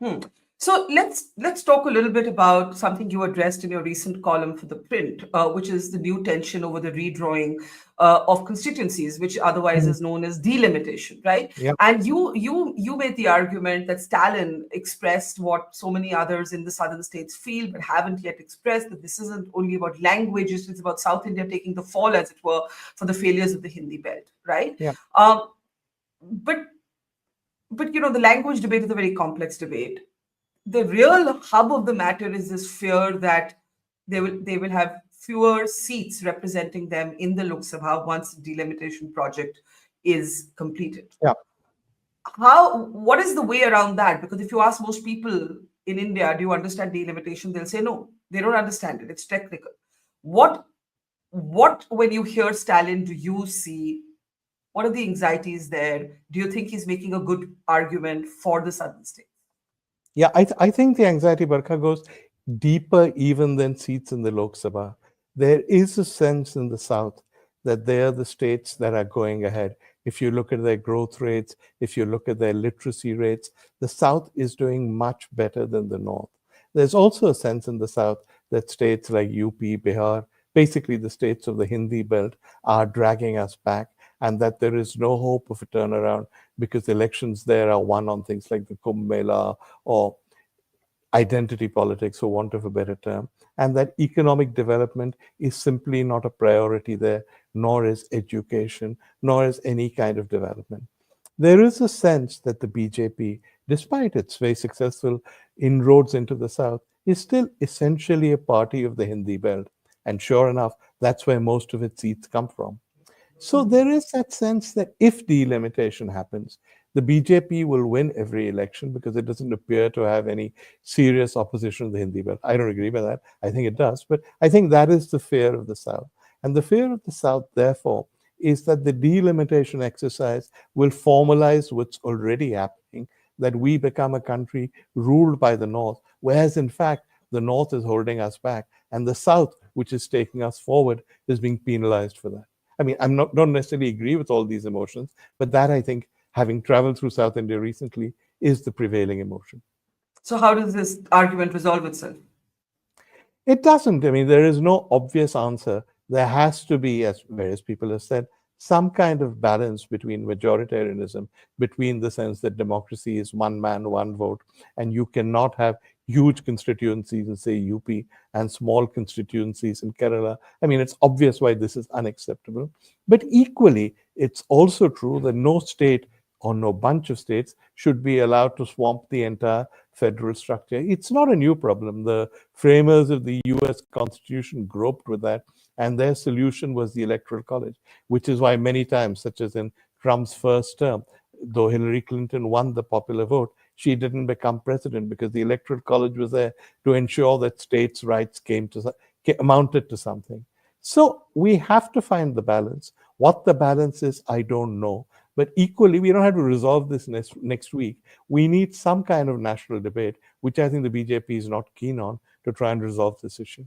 Hmm. So let's talk a little bit about something you addressed in your recent column for the print, which is the new tension over the redrawing of constituencies, which otherwise Mhm. is known as delimitation, right? Yeah. And you made the argument that Stalin expressed what so many others in the southern states feel but haven't yet expressed, that this isn't only about language; it's about South India taking the fall, as it were, for the failures of the Hindi belt, right? Yeah. Um, but but the language debate is a very complex debate. The real hub of the matter is this fear that they will have fewer seats representing them in the Lok Sabha once the delimitation project is completed. Yeah. What is the way around that? Because if you ask most people in India, do you understand delimitation? They'll say no, they don't understand it. It's technical. What what when you hear Stalin, do you see? What are the anxieties there? Do you think he's making a good argument for the southern states? Yeah, I think the anxiety, Barkha, goes deeper even than seats in the Lok Sabha. There is a sense in the South that they are the states that are going ahead. If you look at their growth rates, if you look at their literacy rates, the South is doing much better than the North. There's also a sense in the South that states like UP, Bihar, basically the states of the Hindi belt, are dragging us back, and that there is no hope of a turnaround because elections there are won on things like the Kumbh Mela or identity politics, for want of a better term, and that economic development is simply not a priority there, nor is education, nor is any kind of development. There is a sense that the BJP, despite its very successful inroads into the South, is still essentially a party of the Hindi belt. And sure enough, that's where most of its seats come from. So there is that sense that if delimitation happens, the BJP will win every election because it doesn't appear to have any serious opposition to the Hindi belt. I don't agree with that. I think it does. But I think that is the fear of the South. And the fear of the South, therefore, is that the delimitation exercise will formalize what's already happening, that we become a country ruled by the North, whereas in fact, the North is holding us back, and the South, which is taking us forward, is being penalized for that. I mean, don't necessarily agree with all these emotions, but that I think, having traveled through South India recently, is the prevailing emotion. So how does this argument resolve itself? It doesn't. I mean, there is no obvious answer. There has to be, as various people have said, some kind of balance between majoritarianism, between the sense that democracy is one man, one vote, and you cannot have huge constituencies in, say, UP and small constituencies in Kerala. I mean, it's obvious why this is unacceptable. But equally, it's also true that no state or no bunch of states should be allowed to swamp the entire federal structure. It's not a new problem. The framers of the US Constitution groped with that, and their solution was the Electoral College, which is why many times, such as in Trump's first term, though Hillary Clinton won the popular vote, she didn't become president because the Electoral College was there to ensure that states' rights amounted to something. So we have to find the balance. What the balance is, I don't know. But equally, we don't have to resolve this next week. We need some kind of national debate, which I think the BJP is not keen on, to try and resolve this issue.